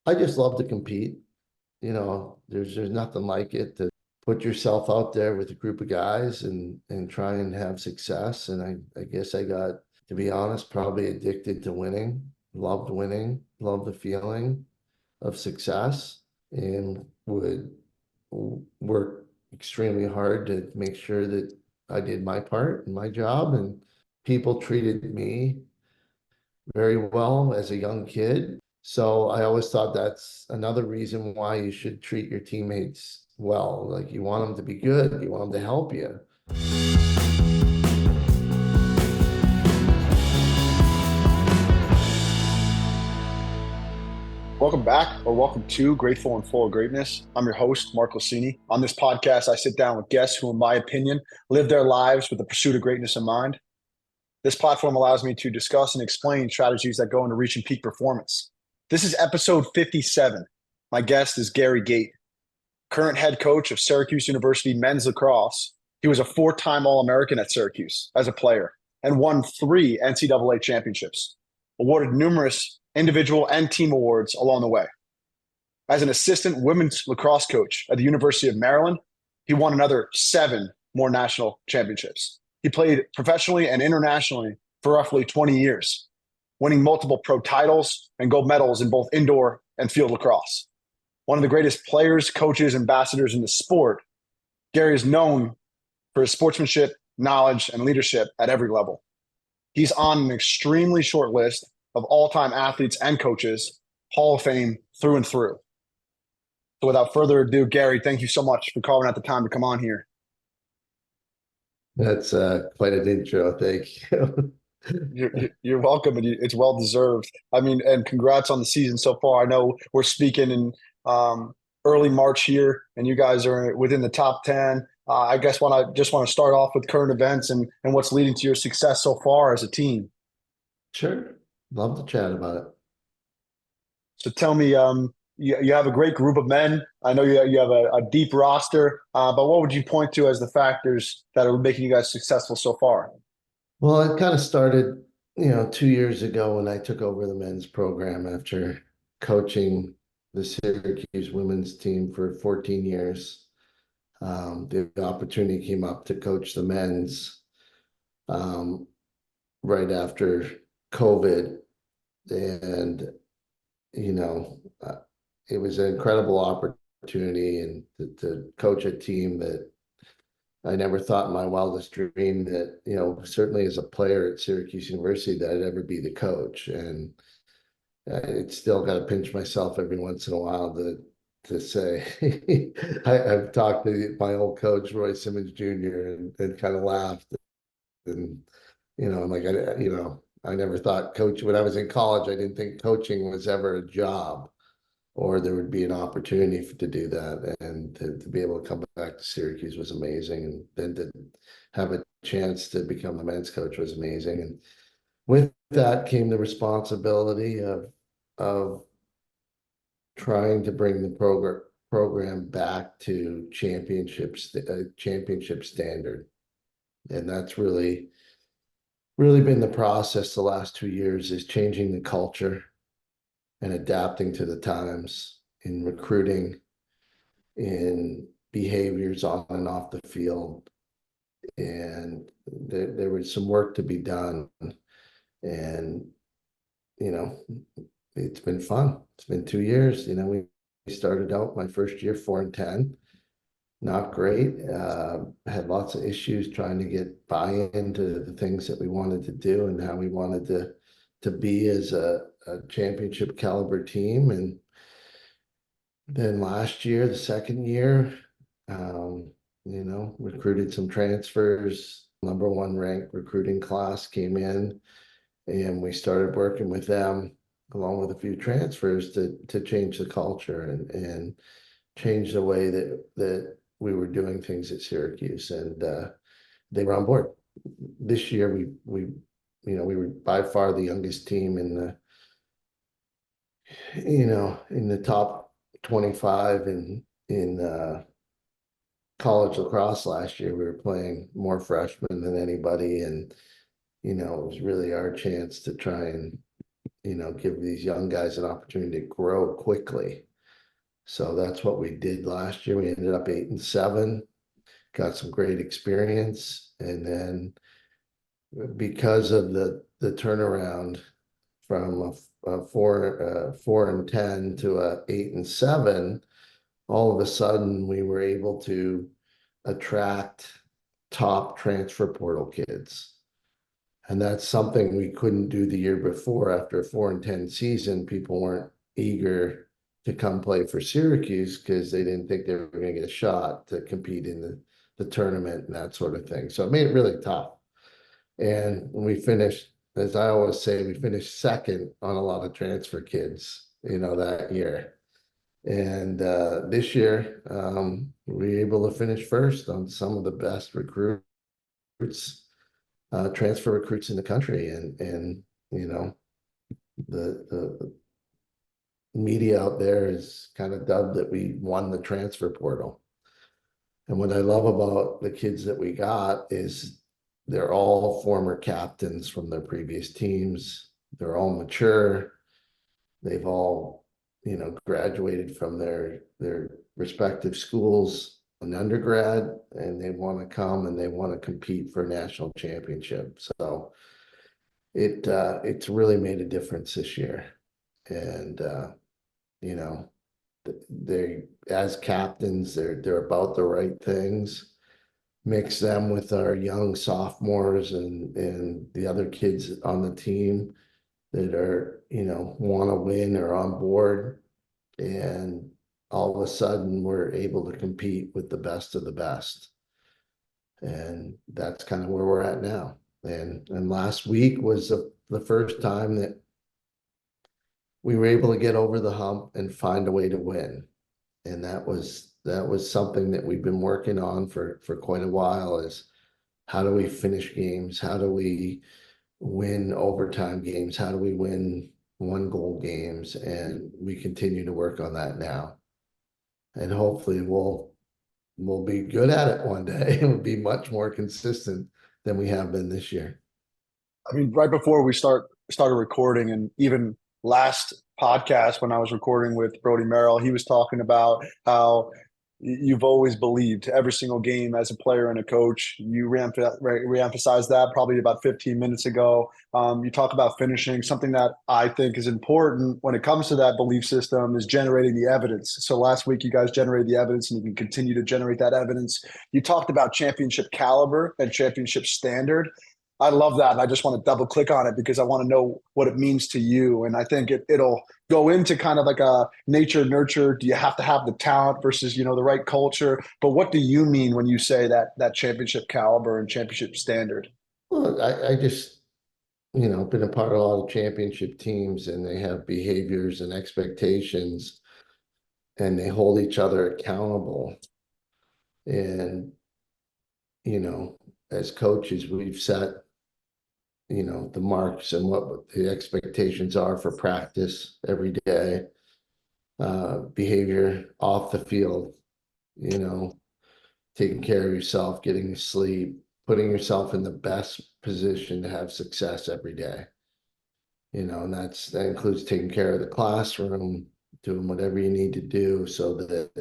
I just love to compete. There's nothing like it to put yourself out there with a group of guys and try and have success. And I guess I got, to be honest, probably addicted to winning, loved the feeling of success, and would work extremely hard to make sure that I did my part and my job, and people treated me very well as a young kid. So I always thought that's another reason why you should treat your teammates well. Like, you want them to be good, you want them to help you. Welcome back, or welcome to Grateful and Full of Greatness. I'm your host, Mark Lacini. On this podcast, I sit down with guests who, in my opinion, live their lives with the pursuit of greatness in mind. This platform allows me to discuss and explain strategies that go into reaching peak performance. This is episode 57. My guest is Gary Gait, current head coach of Syracuse University men's lacrosse. He was a four-time All-American at Syracuse as a player and won 3 NCAA championships, awarded numerous individual and team awards along the way. As an assistant women's lacrosse coach at the University of Maryland, he won another 7 more national championships. He played professionally and internationally for roughly 20 years, winning multiple pro titles and gold medals in both indoor and field lacrosse. One of the greatest players, coaches, ambassadors in the sport, Gary is known for his sportsmanship, knowledge, and leadership at every level. He's on an extremely short list of all-time athletes and coaches, Hall of Fame through and through. So without further ado, Gary, thank you so much for carving out the time to come on here. That's quite an intro. Thank you. You're welcome, and it's well deserved. I mean, and congrats on the season so far. I know we're speaking in early March here, and you guys are within the top 10. I guess I just want to start off with current events and what's leading to your success so far as a team. Sure. Love to chat about it. So tell me, you have a great group of men. I know you have a deep roster, but what would you point to as the factors that are making you guys successful so far? Well, it kind of started, 2 years ago when I took over the men's program after coaching the Syracuse women's team for 14 years. The opportunity came up to coach the men's right after COVID. And, it was an incredible opportunity, and to coach a team that I never thought in my wildest dream that, certainly as a player at Syracuse University, that I'd ever be the coach. And it's still got to pinch myself every once in a while to say, I've talked to my old coach, Roy Simmons Jr., and kind of laughed. And, I'm like, I never thought coaching, when I was in college, I didn't think coaching was ever a job, or there would be an opportunity to do that. And to be able to come back to Syracuse was amazing. And then to have a chance to become the men's coach was amazing. And with that came the responsibility of trying to bring the program back to championship standard. And that's really been the process the last 2 years, is changing the culture and adapting to the times in recruiting, in behaviors on and off the field. And there was some work to be done. And, it's been fun. It's been 2 years. We started out my first year 4-10. Not great. Had lots of issues trying to get buy-in to the things that we wanted to do and how we wanted to be as a championship caliber team. And then last year, the second year, recruited some transfers. Number 1 ranked recruiting class came in, and we started working with them along with a few transfers to change the culture and change the way that we were doing things at Syracuse. And they were on board. This year we were by far the youngest team in the top 25 in college lacrosse last year. We were playing more freshmen than anybody, and it was really our chance to try and give these young guys an opportunity to grow quickly. So that's what we did last year. We ended up 8-7, got some great experience. And then because of the turnaround from a 4-10 to a 8-7, all of a sudden we were able to attract top transfer portal kids. And that's something we couldn't do the year before. After a 4-10 season, people weren't eager to come play for Syracuse because they didn't think they were going to get a shot to compete in the tournament and that sort of thing. So it made it really tough. And we finished, as I always say, we finished second on a lot of transfer kids, that year. And this year, we were able to finish first on some of the best recruits, transfer recruits in the country. And the media out there is kind of dubbed that we won the transfer portal. And what I love about the kids that we got is they're all former captains from their previous teams. They're all mature. They've all, graduated from their respective schools in undergrad, and they want to come and they want to compete for a national championship. So it's really made a difference this year. And they, as captains, they're about the right things. Mix them with our young sophomores and the other kids on the team that are, want to win or on board. And all of a sudden we're able to compete with the best of the best. And that's kind of where we're at now. And last week was the first time that we were able to get over the hump and find a way to win. And that was something that we've been working on for quite a while, is how do we finish games? How do we win overtime games? How do we win 1-goal games? And we continue to work on that now. And hopefully we'll be good at it one day. We'll be much more consistent than we have been this year. I mean, right before we started recording, and even last podcast when I was recording with Brody Merrill, he was talking about how you've always believed every single game as a player and a coach. You reemphasized that probably about 15 minutes ago. You talk about finishing. Something that I think is important when it comes to that belief system is generating the evidence. So last week you guys generated the evidence, and you can continue to generate that evidence. You talked about championship caliber and championship standard. I love that. And I just want to double click on it because I want to know what it means to you. And I think it'll go into kind of like a nature nurture. Do you have to have the talent versus, the right culture? But what do you mean when you say that championship caliber and championship standard? Well, I just, been a part of a lot of championship teams, and they have behaviors and expectations, and they hold each other accountable. And, as coaches, we've set the marks and what the expectations are for practice every day, behavior off the field, taking care of yourself, getting to sleep, putting yourself in the best position to have success every day. And that includes taking care of the classroom, doing whatever you need to do so that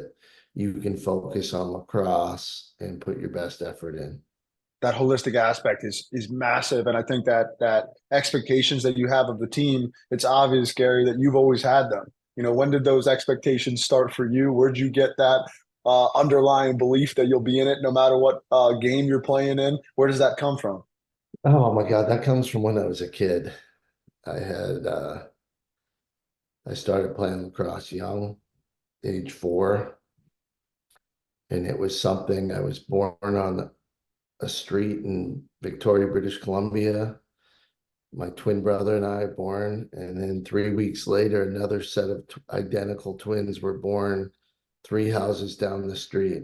you can focus on lacrosse and put your best effort in. That holistic aspect is massive. And I think that expectations that you have of the team, it's obvious, Gary, that you've always had them. When did those expectations start for you? Where'd you get that underlying belief that you'll be in it no matter what game you're playing in? Where does that come from? Oh my God, that comes from when I was a kid. I started playing lacrosse young, age 4. And it was something, I was born on a street in Victoria, British Columbia. My twin brother and I born, and then 3 weeks later, another set of identical twins were born 3 houses down the street.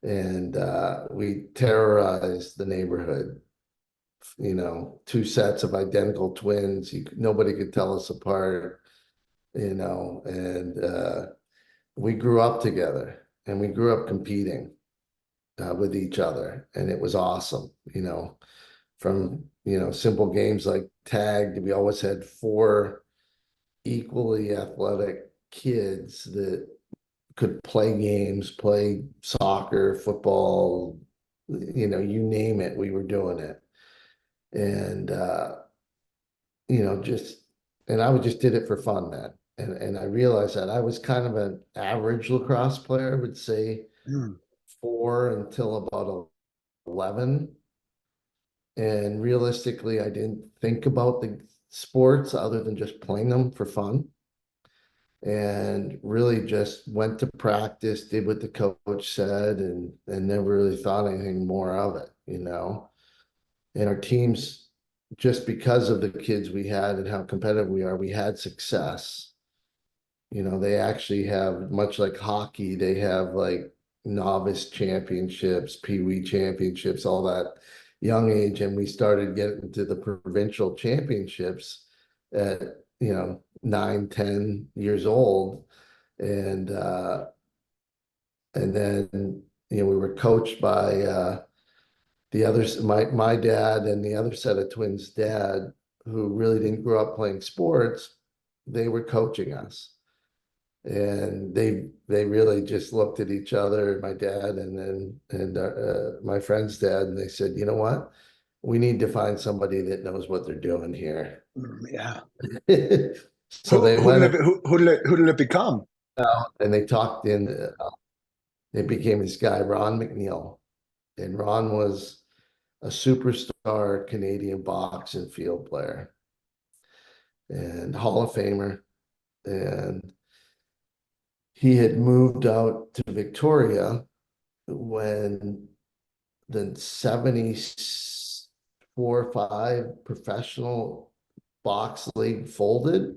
And we terrorized the neighborhood. 2 sets of identical twins. Nobody could tell us apart, and we grew up together, and we grew up competing with each other, and it was awesome. from, simple games like tag. We always had four equally athletic kids that could play games, play soccer, football, you name it, we were doing it. And, just, and I would just did it for fun then. And I realized that I was kind of an average lacrosse player, I would say Mm. four until about 11. And realistically, I didn't think about the sports other than just playing them for fun. And really just went to practice, did what the coach said, and never really thought anything more of it. And our teams, just because of the kids we had and how competitive we are, we had success. They actually have, much like hockey, they have like novice championships, pee-wee championships, all that young age. And we started getting to the provincial championships at, 9, 10 years old. And and then, we were coached by the others, my dad and the other set of twins' dad, who really didn't grow up playing sports. They were coaching us. And they really just looked at each other, my dad and my friend's dad, and they said, you know what? We need to find somebody that knows what they're doing here. Yeah. So they Who did went it, who did it become? out and they talked in, it became this guy, Ron McNeil. And Ron was a superstar Canadian box and field player and Hall of Famer. And he had moved out to Victoria when the 74-5 professional box league folded,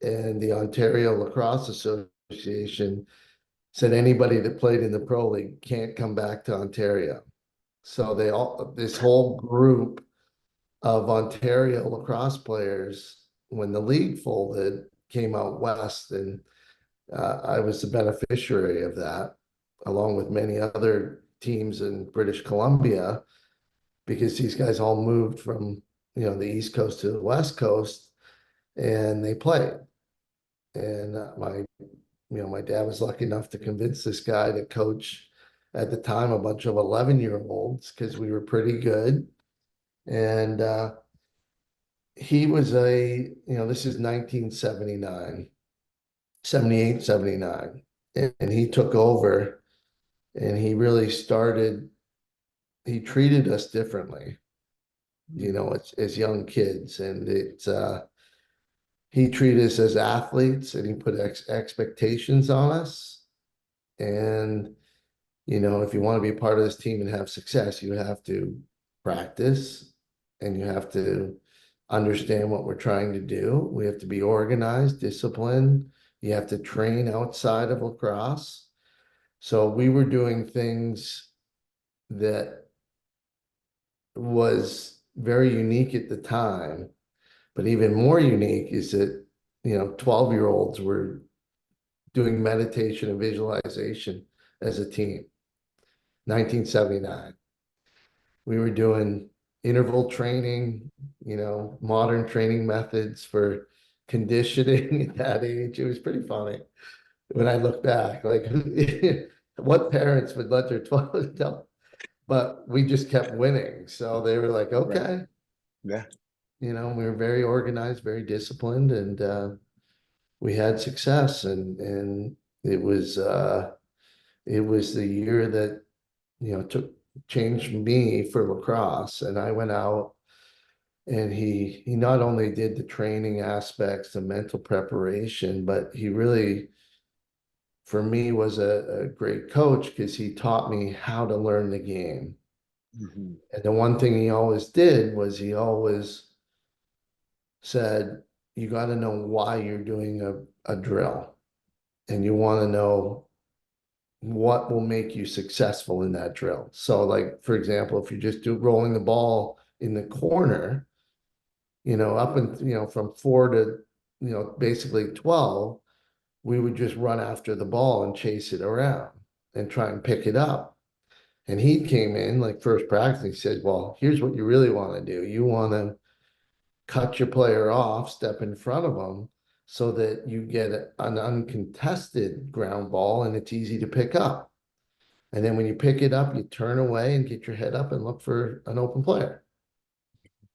and the Ontario Lacrosse Association said anybody that played in the pro league can't come back to Ontario. So this whole group of Ontario lacrosse players, when the league folded, came out west, and I was the beneficiary of that, along with many other teams in British Columbia, because these guys all moved from, the East Coast to the West Coast, and they played. And my dad was lucky enough to convince this guy to coach at the time a bunch of 11-year-olds because we were pretty good. And he was this is 1979, 78, 79. And he took over and he really he treated us differently, as young kids. And he treated us as athletes and he put expectations on us. And, if you want to be a part of this team and have success, you have to practice and you have to understand what we're trying to do. We have to be organized, disciplined. You have to train outside of lacrosse. So we were doing things that was very unique at the time, but even more unique is that, 12-year-olds were doing meditation and visualization as a team. 1979. We were doing interval training, modern training methods for conditioning at that age. It was pretty funny when I look back, like what parents would let their 12 tell, but we just kept winning. So they were like, Right. okay, Yeah. we were very organized, very disciplined, and we had success. And it was the year that, changed me for lacrosse. And I went out and he not only did the training aspects, the mental preparation, but he really, for me, was a great coach because he taught me how to learn the game. Mm-hmm. And the one thing he always did was he always said, you got to know why you're doing a drill, and you want to know what will make you successful in that drill. So like, for example, if you just do rolling the ball in the corner, up and, from 4 to, basically 12, we would just run after the ball and chase it around and try and pick it up. And he came in like first practice. He said, well, here's what you really want to do. You want to cut your player off, step in front of them so that you get an uncontested ground ball and it's easy to pick up. And then when you pick it up, you turn away and get your head up and look for an open player.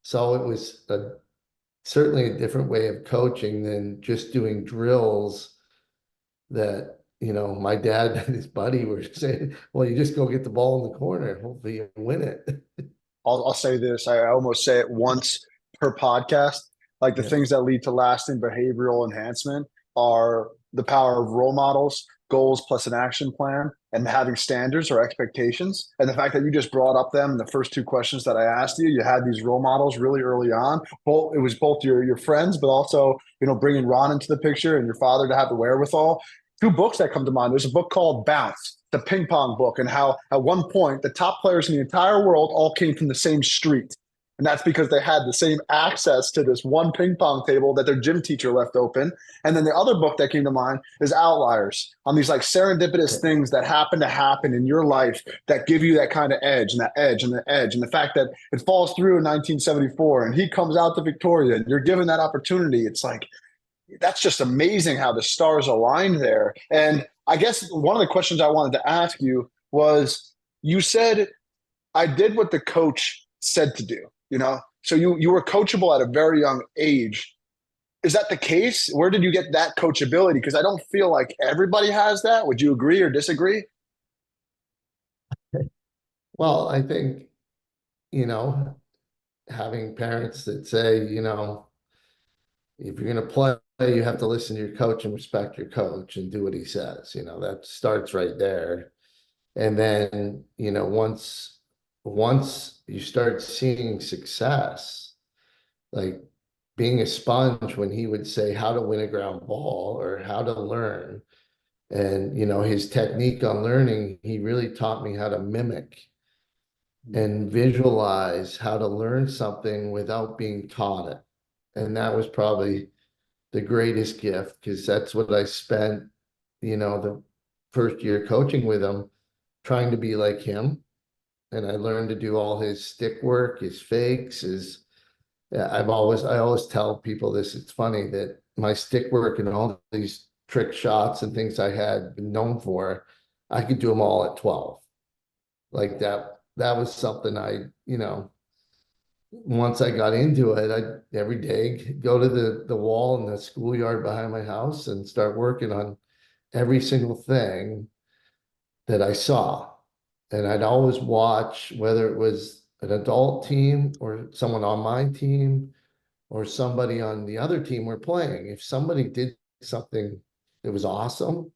So it was certainly a different way of coaching than just doing drills that, my dad and his buddy were saying, well, you just go get the ball in the corner and hopefully you win it. I'll say this. I almost say it once per podcast. Like the Yeah. things that lead to lasting behavioral enhancement are the power of role models, goals plus an action plan, and having standards or expectations. And the fact that you just brought up them in the first two questions that I asked you, you had these role models really early on. Both it was both your friends, but also bringing Ron into the picture and your father to have the wherewithal. Two books that come to mind. There's a book called Bounce, the ping pong book, and how at one point the top players in the entire world all came from the same street. And that's because they had the same access to this one ping pong table that their gym teacher left open. And then the other book that came to mind is Outliers, on these like serendipitous things that happen in your life that give you that kind of edge and that edge and the edge. And the fact that it falls through in 1974 and he comes out to Victoria and you're given that opportunity. It's like, that's just amazing how the stars aligned there. And I guess one of the questions I wanted to ask you was, you said, I did what the coach said to do, So you were coachable at a very young age. Is that the case? Where did you get that coachability? Because I don't feel like everybody has that. Would you agree or disagree? Well, I think, you know, having parents that say, if you're going to play, you have to listen to your coach and respect your coach and do what he says. That starts right there. And then, once you start seeing success, like being a sponge when he would say how to win a ground ball or how to learn. And, his technique on learning, he really taught me how to mimic and visualize how to learn something without being taught it. And that was probably the greatest gift because that's what I spent, the first year coaching with him, trying to be like him. And I learned to do all his stick work, his fakes, yeah, I always tell people this. It's funny that my stick work and all these trick shots and things I had been known for, I could do them all at 12. Like that was something once I got into it, I every day go to the wall in the schoolyard behind my house and start working on every single thing that I saw. And I'd always watch whether it was an adult team or someone on my team or somebody on the other team were playing. If somebody did something that was awesome,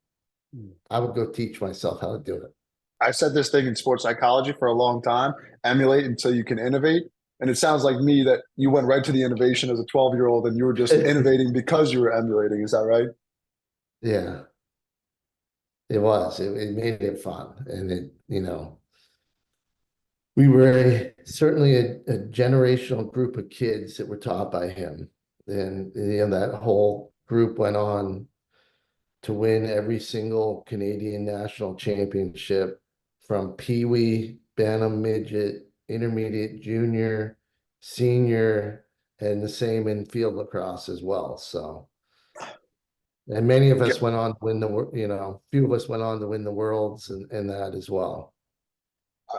I would go teach myself how to do it. I said this thing in sports psychology for a long time: emulate until you can innovate. And it sounds like me that you went right to the innovation as a 12-year-old and you were just innovating because you were emulating. Is that right? Yeah, it was. It made it fun. And we were certainly a generational group of kids that were taught by him. And that whole group went on to win every single Canadian national championship from Pee Wee, Bantam, Midget, Intermediate, Junior, Senior, and the same in field lacrosse as well. So, and many of us went on to win few of us went on to win the worlds and that as well.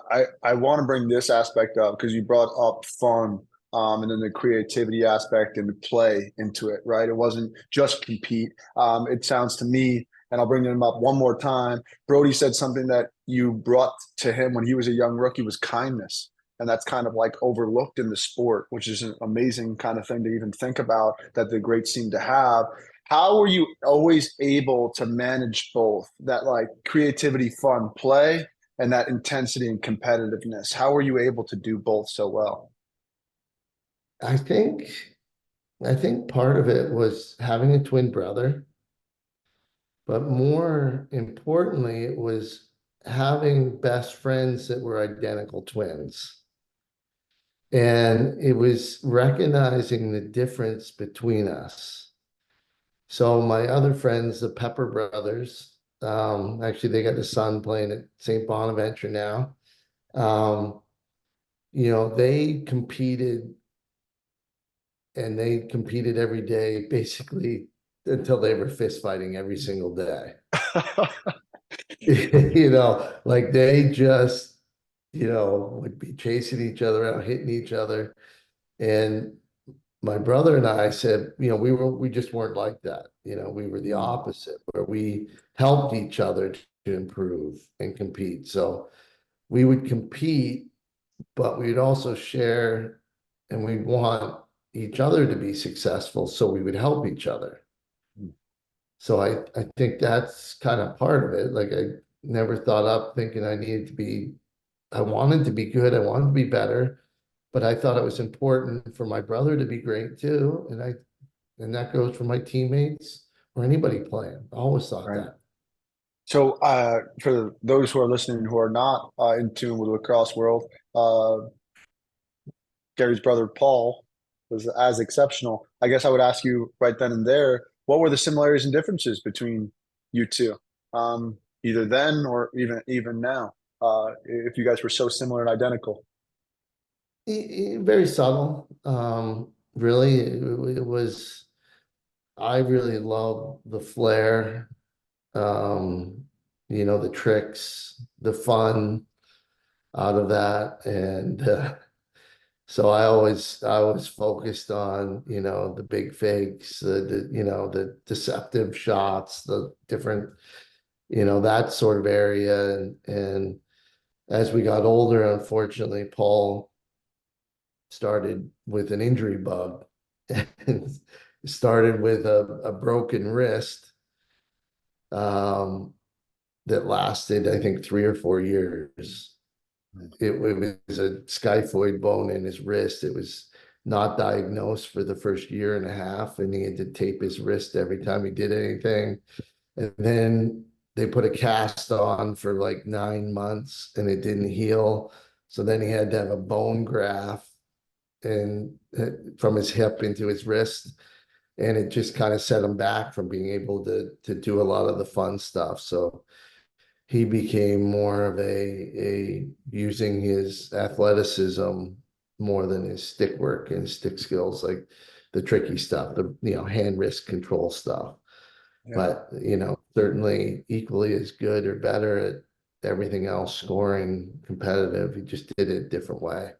I want to bring this aspect up because you brought up fun, and then the creativity aspect and the play into it, right? It wasn't just compete. It sounds to me, and I'll bring him up one more time. Brody said something that you brought to him when he was a young rookie was kindness. And that's kind of like overlooked in the sport, which is an amazing kind of thing to even think about that the greats seem to have. How were you always able to manage both that like creativity, fun play, and that intensity and competitiveness? How were you able to do both so well? I think I think part of it was having a twin brother, but more importantly, it was having best friends that were identical twins. And it was recognizing the difference between us. So my other friends, the Pepper brothers, actually they got a son playing at St. Bonaventure now. Um, they competed and they competed every day, basically until they were fist fighting every single day. Like they just, would be chasing each other out, hitting each other. And my brother and I said, we just weren't like that. We were the opposite, where we helped each other to improve and compete. So we would compete, but we'd also share and we'd want each other to be successful. So we would help each other. So I think that's kind of part of it. Like I never thought up thinking I wanted to be good. I wanted to be better, but I thought it was important for my brother to be great too. And that goes for my teammates or anybody playing. I always thought Right. that. So, for those who are listening who are not in tune with the lacrosse world, Gary's brother Paul was as exceptional. I guess I would ask you right then and there, what were the similarities and differences between you two, either then or even now, if you guys were so similar and identical? Very subtle. Really, it was, I really love the flair, um, the tricks, the fun out of that. And so I was focused on, the big fakes, the deceptive shots, the different, that sort of area. And as we got older, unfortunately, Paul started with an injury bug and started with a broken wrist um, that lasted, I think, 3 or 4 years. It was a skyphoid bone in his wrist. It was not diagnosed for the first year and a half, and he had to tape his wrist every time he did anything. And then they put a cast on for like 9 months and it didn't heal. So then he had to have a bone graft and from his hip into his wrist. And it just kind of set him back from being able to do a lot of the fun stuff. So he became more of a using his athleticism more than his stick work and stick skills, like the tricky stuff, the hand wrist control stuff. Yeah. But certainly equally as good or better at everything else, scoring, competitive. He just did it a different way.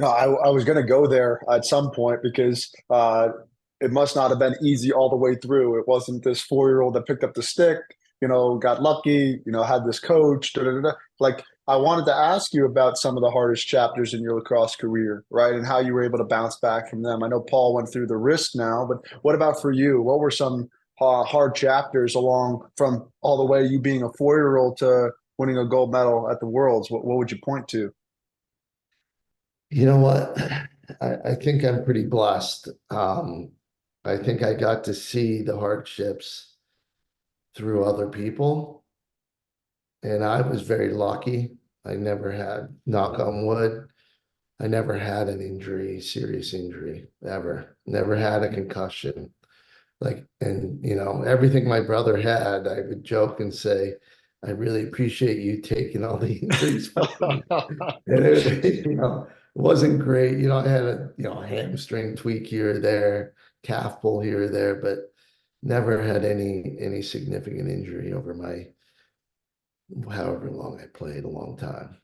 I was going to go there at some point because it must not have been easy all the way through. It wasn't this 4-year-old that picked up the stick, got lucky, had this coach. Da, da, da, da. Like, I wanted to ask you about some of the hardest chapters in your lacrosse career, right? And how you were able to bounce back from them. I know Paul went through the wrist now, but what about for you? What were some hard chapters along from all the way you being a 4-year-old to winning a gold medal at the Worlds? What would you point to? You know what? I think I'm pretty blessed. I think I got to see the hardships through other people, and I was very lucky. I never had, knock on wood, I never had an injury, serious injury, ever. Never had a concussion. Like, and everything my brother had, I would joke and say, I really appreciate you taking all the injuries for me. And it wasn't great. I had a, hamstring tweak here or there, calf pull here or there, but never had any significant injury over my however long I played, a long time.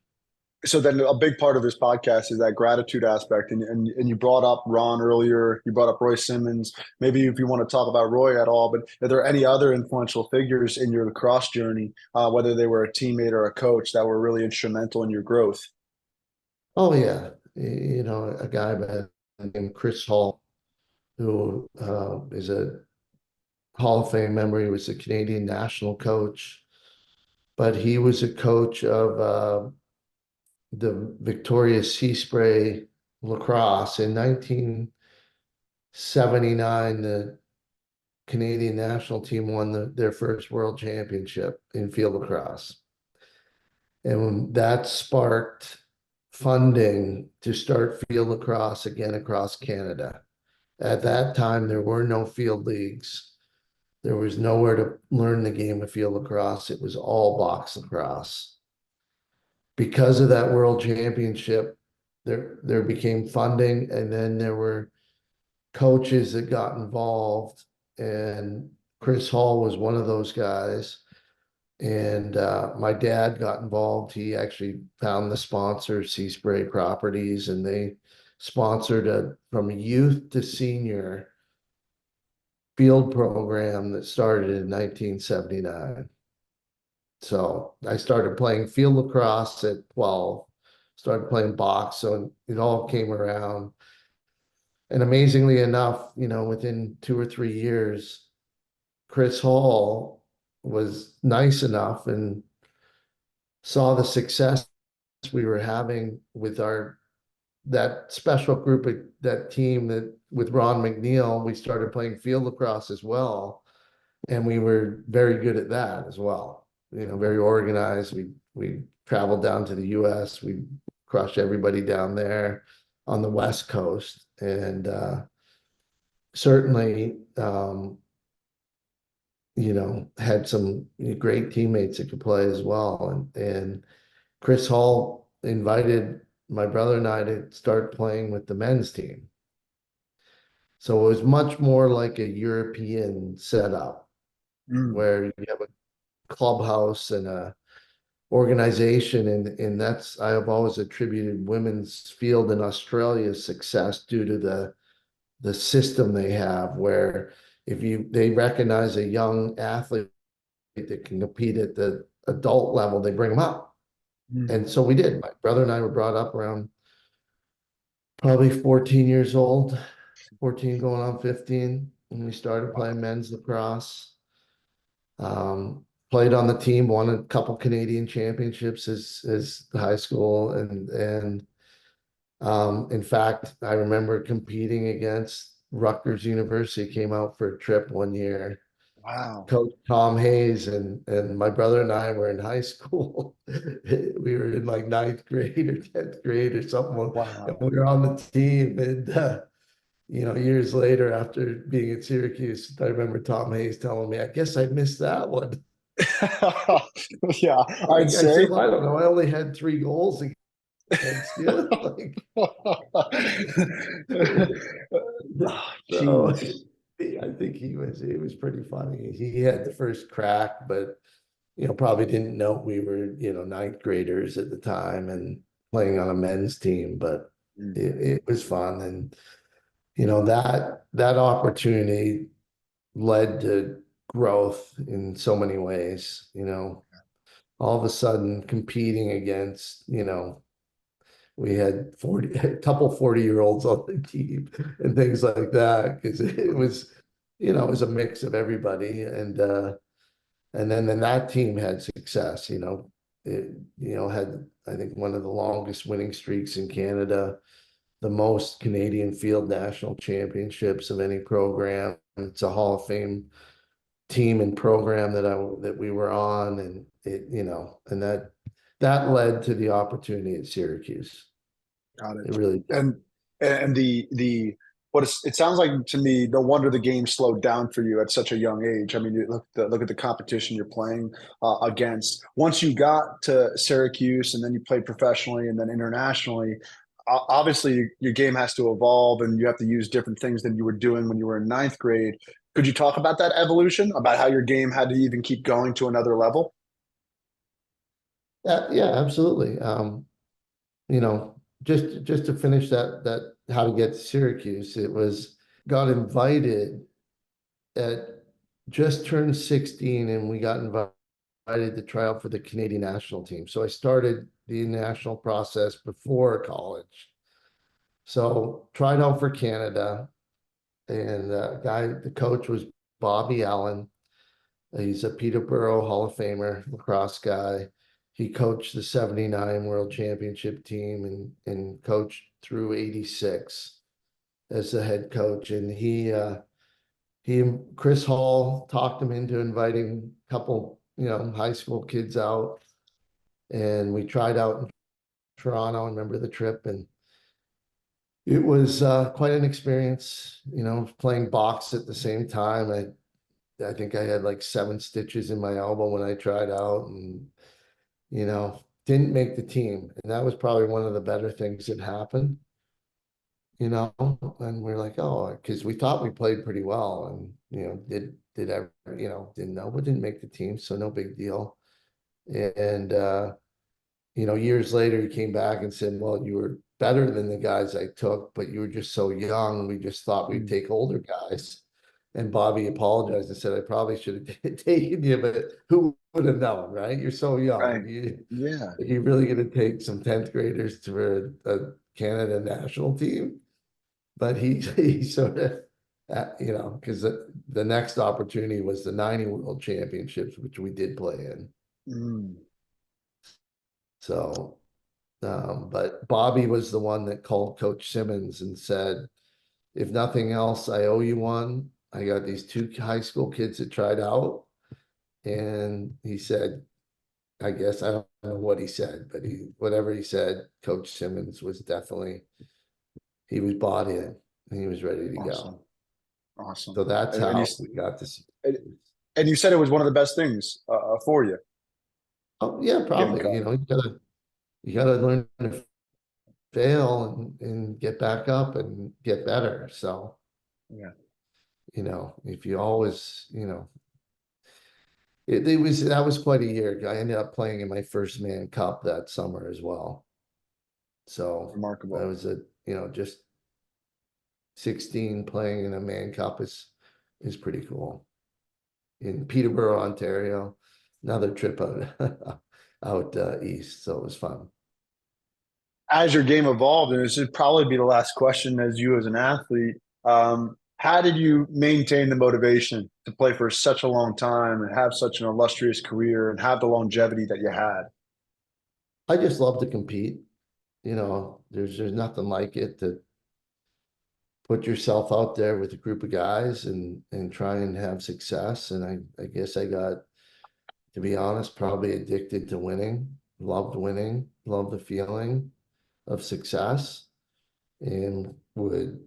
So then a big part of this podcast is that gratitude aspect. And you brought up Ron earlier, you brought up Roy Simmons. Maybe if you want to talk about Roy at all, but are there any other influential figures in your lacrosse journey, whether they were a teammate or a coach, that were really instrumental in your growth? Oh yeah. A guy by the name Chris Hall, who is a Hall of Fame member. He was a Canadian national coach, but he was a coach of the Victoria Sea Spray lacrosse in 1979. The Canadian national team won their first world championship in field lacrosse. And that sparked funding to start field lacrosse again across Canada. At that time, there were no field leagues. There was nowhere to learn the game of field lacrosse. It was all box lacrosse. because of that world championship, there became funding, and then there were coaches that got involved, and Chris Hall was one of those guys. And my dad got involved. He actually found the sponsor, Sea Spray Properties, and they sponsored a from youth to senior field program that started in 1979. So I started playing field lacrosse at 12, started playing box. So it all came around. And amazingly enough, within 2 or 3 years, Chris Hall was nice enough and saw the success we were having with that special group of that team that with Ron McNeil, we started playing field lacrosse as well. And we were very good at that as well. Very organized. We traveled down to the US, we crushed everybody down there on the West Coast. And certainly had some great teammates that could play as well. And Chris Hall invited my brother and I to start playing with the men's team. So it was much more like a European setup where you have a clubhouse and a organization, and that's I have always attributed women's field in Australia's success due to the system they have, where if they recognize a young athlete that can compete at the adult level, they bring them up. And so we did. My brother and I were brought up around probably 14 years old, 14 going on 15, when we started playing men's lacrosse. Played on the team, won a couple Canadian championships as high school, and in fact, I remember competing against Rutgers University. Came out for a trip one year. Wow. Coach Tom Hayes and my brother and I were in high school. We were in like ninth grade or 10th grade or something, and Wow. we were on the team. And years later, after being at Syracuse, I remember Tom Hayes telling me, "I guess I missed that one." Yeah, I'd I said, say. "Well, I don't know. I only had 3 goals against you." Like, so Jeez. I think it was pretty funny. He had the first crack, but probably didn't know we were, ninth graders at the time and playing on a men's team, but it was fun. And, that opportunity led to growth in so many ways, all of a sudden competing against, we had 40, a couple 40-year-olds on the team and things like that, because it was, it was a mix of everybody. And then that team had success, it, had, I think, one of the longest winning streaks in Canada, the most Canadian field national championships of any program. It's a Hall of Fame team and program that we were on, and and that led to the opportunity at Syracuse. Got It it. really did. And the it sounds like to me, no wonder the game slowed down for you at such a young age. I mean, you look at the competition you're playing against. Once you got to Syracuse, and then you played professionally and then internationally, obviously your game has to evolve, and you have to use different things than you were doing when you were in ninth grade. Could you talk about that evolution, about how your game had to even keep going to another level? Yeah, absolutely. You know, just to finish that how to get to Syracuse, it was got invited at just turned 16, and we got invited to try out for the Canadian national team. So I started the national process before college. So tried out for Canada, and the coach was Bobby Allen. He's a Peterborough Hall of Famer, lacrosse guy. He coached the 79 World Championship team and coached through 86 as the head coach. And he and Chris Hall talked him into inviting a couple, high school kids out. And we tried out in Toronto. I remember the trip, and it was quite an experience, playing box at the same time. I think I had like 7 stitches in my elbow when I tried out, and didn't make the team. And that was probably one of the better things that happened, and we're like, oh, because we thought we played pretty well and, did ever, didn't know, but didn't make the team. So no big deal. And, years later, he came back and said, well, you were better than the guys I took, but you were just so young. We just thought we'd take older guys. And Bobby apologized and said, I probably should have taken you, but who would have known, right? You're so young. Right. Yeah. You're really going to take some 10th graders to a Canada national team. But he sort of, because the next opportunity was the '90 World Championships, which we did play in. Mm. So, but Bobby was the one that called Coach Simmons and said, if nothing else, I owe you one. I got these two high school kids that tried out. And he said, I guess I don't know what he said, but whatever he said, Coach Simmons was definitely, he was bought in and he was ready to Awesome. go. Awesome. So that's And you how we got to see. and you said it was one of the best things for you Oh yeah, getting probably. cut. You gotta learn to fail and get back up and get better. So, Yeah. if you always, that was quite a year. I ended up playing in my first Mann Cup that summer as well. So I Remarkable. was just 16 playing in a Mann Cup is pretty cool. In Peterborough, Ontario, another trip out east. So it was fun. As your game evolved, and this should probably be the last question as you as an athlete, how did you maintain the motivation to play for such a long time and have such an illustrious career and have the longevity that you had? I just love to compete. There's nothing like it to put yourself out there with a group of guys and try and have success. And I guess I got, to be honest, probably addicted to winning, loved the feeling of success, and would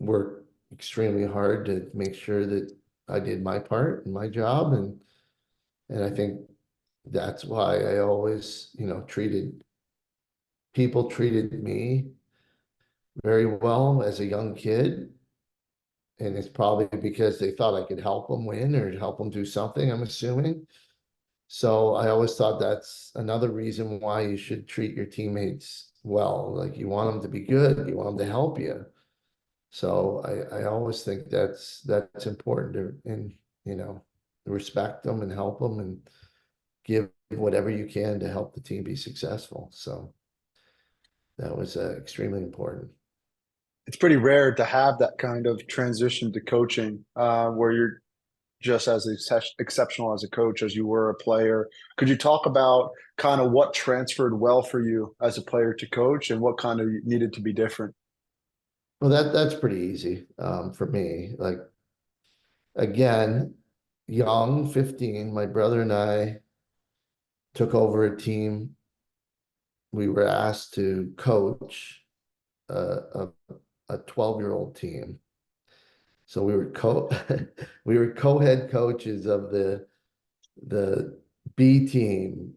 work extremely hard to make sure that I did my part and my job. And I think that's why I always, people treated me very well as a young kid. And it's probably because they thought I could help them win or help them do something, I'm assuming. So I always thought that's another reason why you should treat your teammates well. Like, you want them to be good, you want them to help you. So I always think that's important and respect them and help them and give whatever you can to help the team be successful. So that was extremely important. It's pretty rare to have that kind of transition to coaching where you're just as exceptional as a coach as you were a player. Could you talk about kind of what transferred well for you as a player to coach and what kind of needed to be different? Well, that's pretty easy for me. Like, again, young, 15, my brother and I took over a team. We were asked to coach a 12-year-old team. So we were we were co-head coaches of the B team,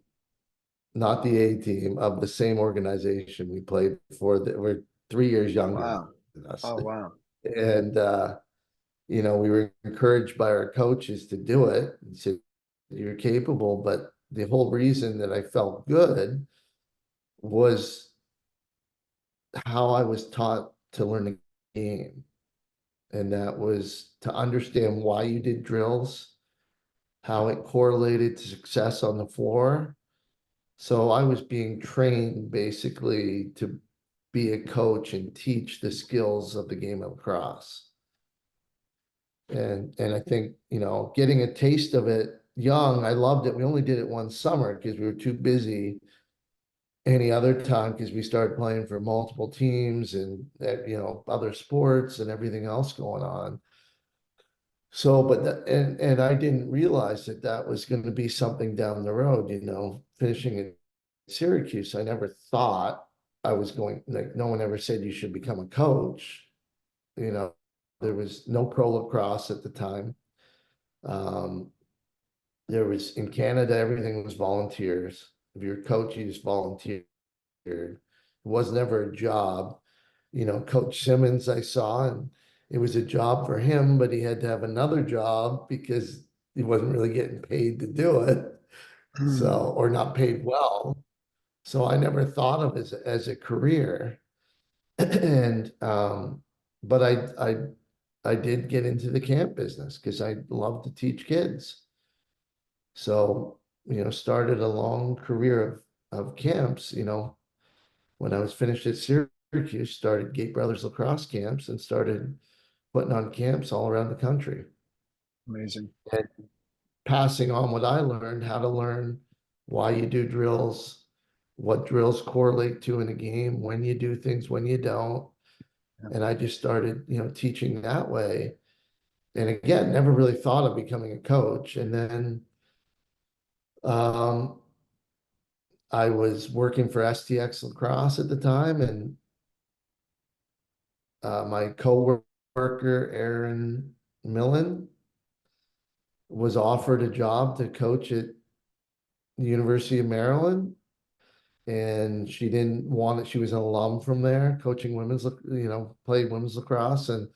not the A team, of the same organization we played for. That were 3 years younger Wow. than us. Oh, wow. And we were encouraged by our coaches to do it and said, you're capable. But the whole reason that I felt good was how I was taught to learn a game. And that was to understand why you did drills, how it correlated to success on the floor. So I was being trained basically to be a coach and teach the skills of the game of lacrosse. And I think, getting a taste of it young, I loved it. We only did it one summer because we were too busy any other time because we started playing for multiple teams and other sports and everything else going on. So, but and I didn't realize that was going to be something down the road, finishing in Syracuse. I never thought I was going, like, no one ever said you should become a coach. There was no pro lacrosse at the time. There was, in Canada, everything was volunteers. If you're a coach, you just volunteered. It was never a job. Coach Simmons I saw, and it was a job for him, but he had to have another job because he wasn't really getting paid to do it. So, or not paid well. So I never thought of it as a career. And but I did get into the camp business because I love to teach kids. So, started a long career of camps, when I was finished at Syracuse, started Gait Brothers lacrosse camps and started putting on camps all around the country. Amazing. And passing on what I learned, how to learn why you do drills, what drills correlate to in a game, when you do things, when you don't. And I just started, teaching that way. And again, never really thought of becoming a coach. And then I was working for STX Lacrosse at the time, and my coworker, Aaron Millen, was offered a job to coach at the University of Maryland. And she didn't want it. She was an alum from there, coaching played women's lacrosse, and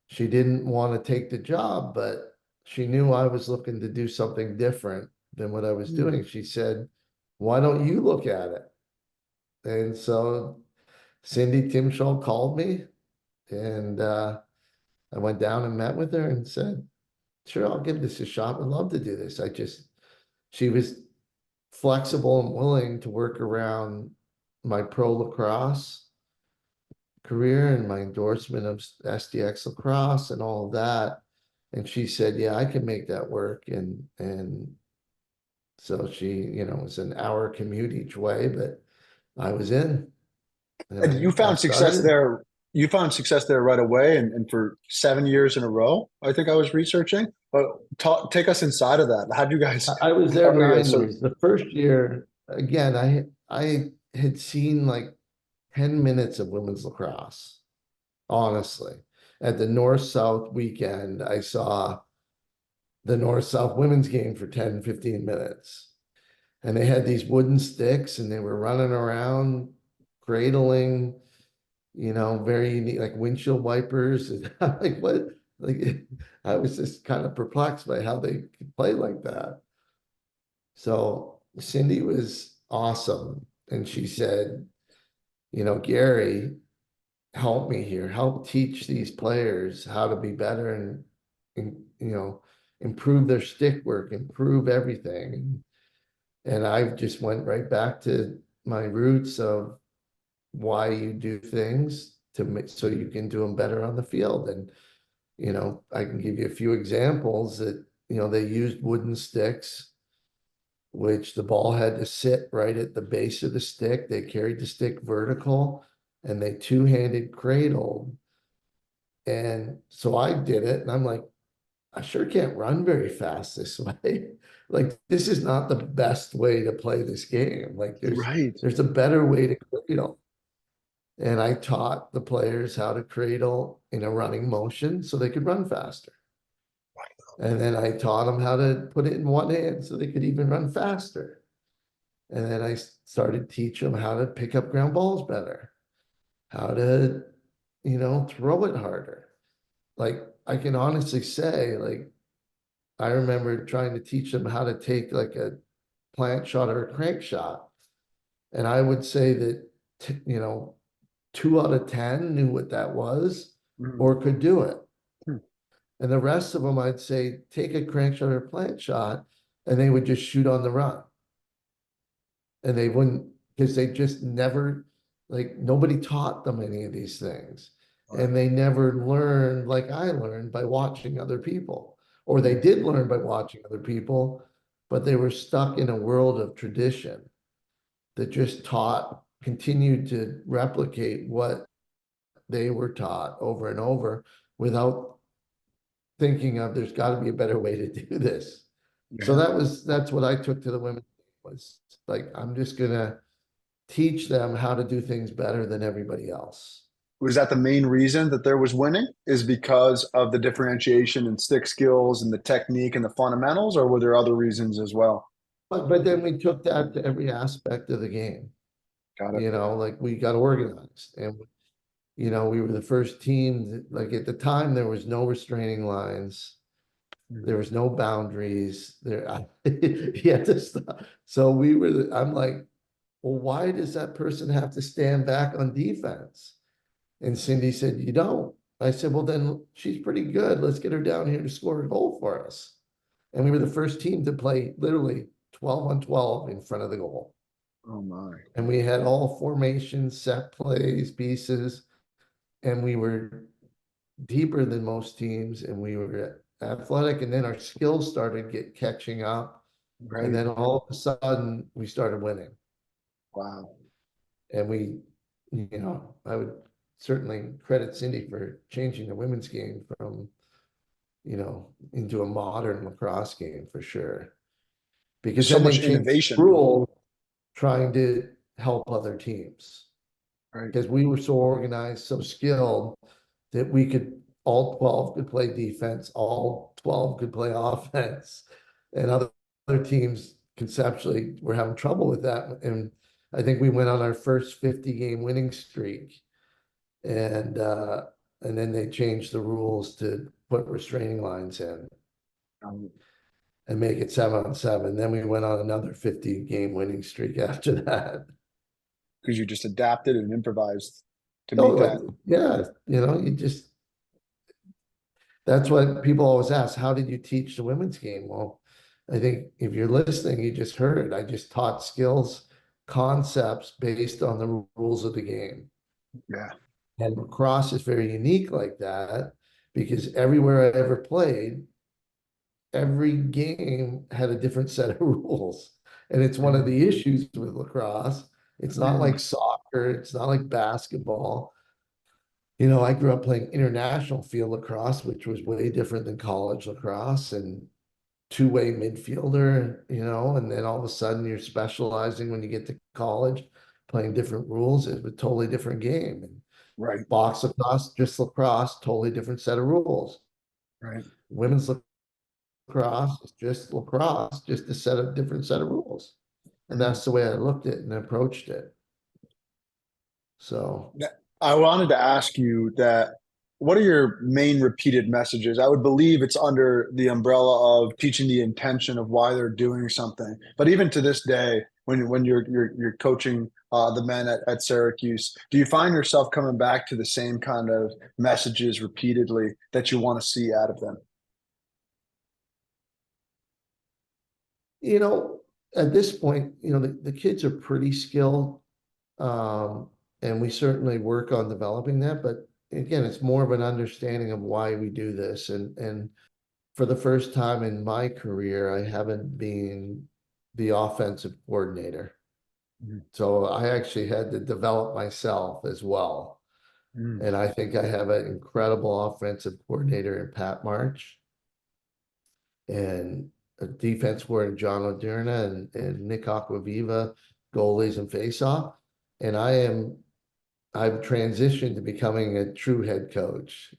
she didn't want to take the job, but she knew I was looking to do something different than what I was doing. She said, "Why don't you look at it?" And so Cindy Timshall called me, and I went down and met with her and said, "Sure, I'll give this a shot. I'd love to do this." She was flexible and willing to work around my pro lacrosse career and my endorsement of SDX lacrosse and all of that. And she said, "Yeah, I can make that work." And so she, it was an hour commute each way, but I was in, and And you I found success started. there. You found success there right away, and for 7 years in a row. I think I was researching. But take us inside of that. How do you guys? I was there How are you guys? 9 years. The first year, again, I had seen like 10 minutes of women's lacrosse, honestly. At the North-South weekend, I saw the North-South women's game for 10, 15 minutes. And they had these wooden sticks and they were running around, cradling, very unique, like windshield wipers. And I'm like, what? Like, I was just kind of perplexed by how they could play like that. So Cindy was awesome. And she said, "Gary, help me here, help teach these players how to be better and improve their stick work, improve everything." And I just went right back to my roots of why you do things to make so you can do them better on the field. And, I can give you a few examples that, they used wooden sticks, which the ball had to sit right at the base of the stick. They carried the stick vertical and they two-handed cradled. And so I did it, and I'm like, I sure can't run very fast this way. Like, this is not the best way to play this game. Like, Right. there's a better way to cradle. And I taught the players how to cradle in a running motion so they could run faster. And then I taught them how to put it in one hand so they could even run faster. And then I started teaching them how to pick up ground balls better, how to, throw it harder. Like, I can honestly say, like, I remember trying to teach them how to take like a plant shot or a crank shot. And I would say that, 2 out of 10 knew what that was Mm. or could do it. Hmm. And the rest of them, I'd say, take a crank shot or a plant shot, and they would just shoot on the run. And they wouldn't, because they just never, like, nobody taught them any of these things. And they never learned like I learned by watching other people. Or they did learn by watching other people, but they were stuck in a world of tradition that just continued to replicate what they were taught over and over without thinking of there's got to be a better way to do this. So Yeah. that's what I took to the women, was like, I'm just gonna teach them how to do things better than everybody else. Was that the main reason that there was winning? Is because of the differentiation and stick skills and the technique and the fundamentals, or were there other reasons as well? But then we took that to every aspect of the game, Got it. like we got organized and, we were the first team that, like at the time, there was no restraining lines. There was no boundaries there. You had to stop. So I'm like, well, why does that person have to stand back on defense? And Cindy said, you don't. I said, well, then she's pretty good. Let's get her down here to score a goal for us. And we were the first team to play literally 12 on 12 in front of the goal. Oh my. And we had all formations, set plays, pieces, and we were deeper than most teams, and we were athletic. And then our skills started catching up. Right. And then all of a sudden we started winning. Wow. And I would certainly credit Cindy for changing the women's game from, into a modern lacrosse game for sure. Because So then they much changed the innovation. rule trying to help other teams. Right. Because we were so organized, so skilled that all 12 could play defense, all 12 could play offense. And other teams conceptually were having trouble with that. And I think we went on our first 50-game winning streak. And then they changed the rules to put restraining lines in and make it 7-on-7. Then we went on another 50-game winning streak after that. Because you just adapted and improvised to meet that. Yeah, that's what people always ask. How did you teach the women's game? Well, I think if you're listening, you just heard it. I just taught skills, concepts based on the rules of the game. Yeah. And lacrosse is very unique like that because everywhere I ever played, every game had a different set of rules. And it's one of the issues with lacrosse. It's not like soccer. It's not like basketball. I grew up playing international field lacrosse, which was way different than college lacrosse, and two-way midfielder, and then all of a sudden you're specializing when you get to college, playing different rules. It's a totally different game. And Right. box lacrosse, just lacrosse, totally different set of rules. Right. Women's lacrosse is just lacrosse, just different set of rules. And that's the way I looked at it and approached it. So I wanted to ask you that what are your main repeated messages? I would believe it's under the umbrella of teaching the intention of why they're doing something. But even to this day, when you're coaching the men at Syracuse, do you find yourself coming back to the same kind of messages repeatedly that you want to see out of them? At this point, the kids are pretty skilled. And we certainly work on developing that, but again, it's more of an understanding of why we do this. And for the first time in my career, I haven't been the offensive coordinator. So I actually had to develop myself as well. And I think I have an incredible offensive coordinator in Pat March and a defense coordinator, John Oderna, and Nick Aquaviva, goalies and faceoff. And I've transitioned to becoming a true head coach.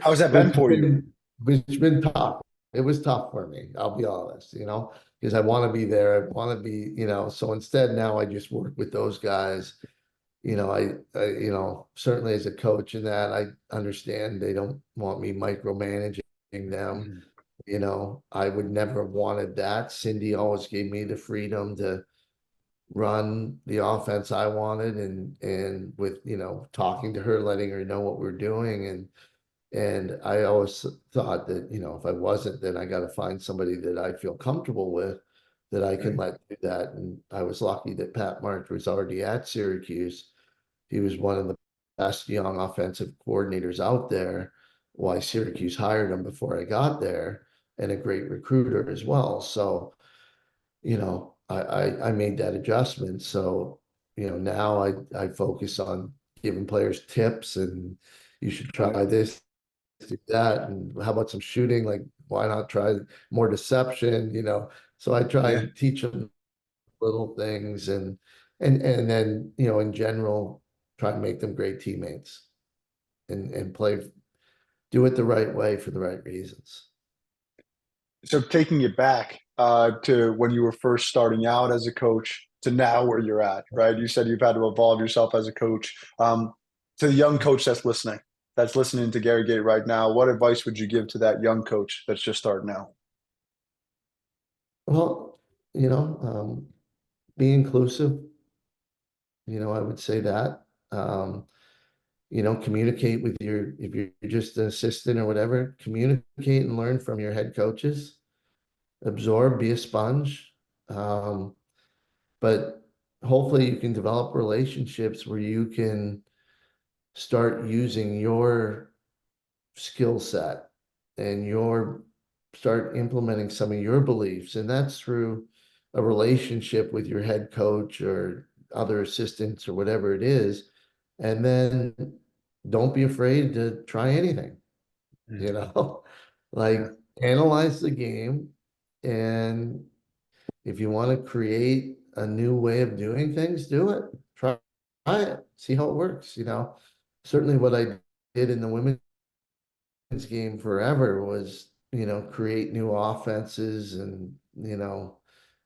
How's that been for you? It's been tough. It was tough for me, I'll be honest, because I want to be there. I want to be, so instead now I just work with those guys. I certainly as a coach in that, I understand they don't want me micromanaging them. I would never have wanted that. Cindy always gave me the freedom to run the offense I wanted and with, talking to her, letting her know what we're doing. And I always thought that, if I wasn't, then I got to find somebody that I feel comfortable with that I can let do that. And I was lucky that Pat March was already at Syracuse. He was one of the best young offensive coordinators out there. Why Syracuse hired him before I got there, and a great recruiter as well. So, I made that adjustment. So, now I focus on giving players tips and you should try this, do that. And how about some shooting? Like, why not try more deception? So I try and teach them little things and then, in general, try to make them great teammates and do it the right way for the right reasons. So taking it back, to when you were first starting out as a coach to now where you're at, right? You said you've had to evolve yourself as a coach. To the young coach that's listening to Gary Gait right now, what advice would you give to that young coach that's just starting out? Well, you know, be inclusive, I would say that. Communicate with if you're just an assistant or whatever, communicate and learn from your head coaches, absorb, be a sponge. But hopefully you can develop relationships where you can start using your skill set and start implementing some of your beliefs. And that's through a relationship with your head coach or other assistants or whatever it is. And then don't be afraid to try anything, you know, like Yeah. analyze the game. And if you want to create a new way of doing things, do it. Try it, see how it works. Certainly what I did in the women's game forever was, create new offenses and,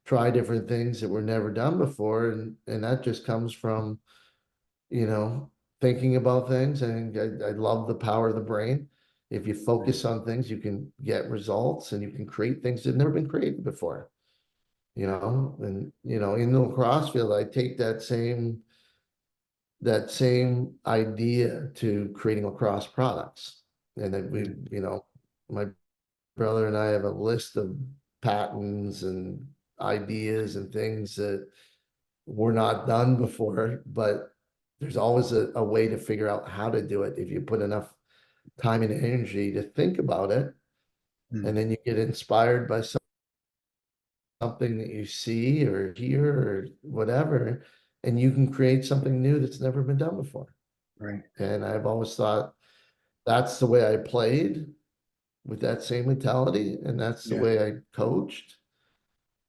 try different things that were never done before. And that just comes from, you know, thinking about things. And I love the power of the brain. If you focus on things, you can get results and you can create things that have never been created before. And in the lacrosse field, I take that same idea to creating lacrosse products. And then my brother and I have a list of patents and ideas and things that were not done before, but there's always a way to figure out how to do it if you put enough time and energy to think about it. Mm. And then you get inspired by something that you see or hear or whatever, and you can create something new that's never been done before. Right. And I've always thought that's the way I played with that same mentality, and that's the Yeah. way I coached,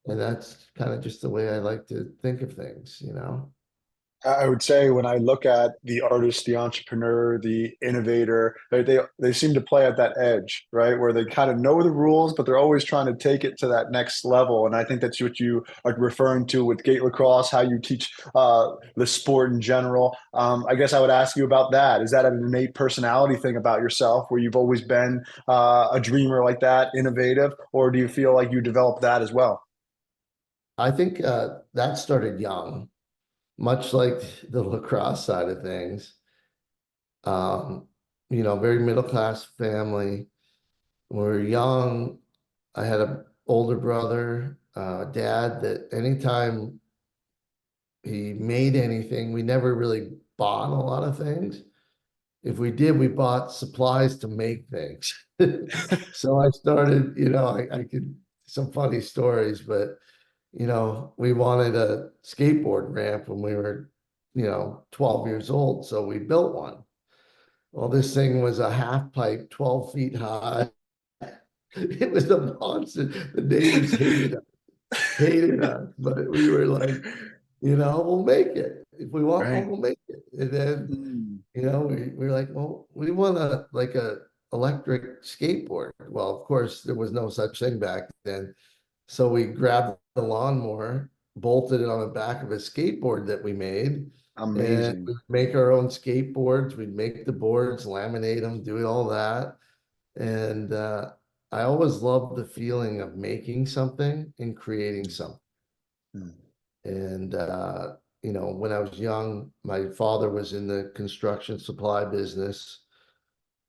and that's kind of just the way I like to think of things. I would say when I look at the artist, the entrepreneur, the innovator, they seem to play at that edge, right? Where they kind of know the rules, but they're always trying to take it to that next level. And I think that's what you are referring to with Gait Lacrosse, how you teach the sport in general. I guess I would ask you about that. Is that an innate personality thing about yourself, where you've always been a dreamer like that, innovative, or do you feel like you developed that as well? I think that started young, much like the lacrosse side of things. Um, very middle class family. When we were young, I had an older brother, dad, that anytime he made anything, we never really bought a lot of things. If we did, we bought supplies to make things. So I started, I could some funny stories, but we wanted a skateboard ramp when we were, 12 years old. So we built one. Well, this thing was a half pipe, 12 feet high. It was a monster. The neighbors hated us, but we were like, we'll make it. If we want one, Right. we'll make it. And then, Mm. we were like, well, we want a electric skateboard. Well, of course, there was no such thing back then. So we grabbed the lawnmower, bolted it on the back of a skateboard that we made, and Amazing. we'd make our own skateboards. We'd make the boards, laminate them, do all that. And I always loved the feeling of making something and creating something. Mm. And when I was young, my father was in the construction supply business.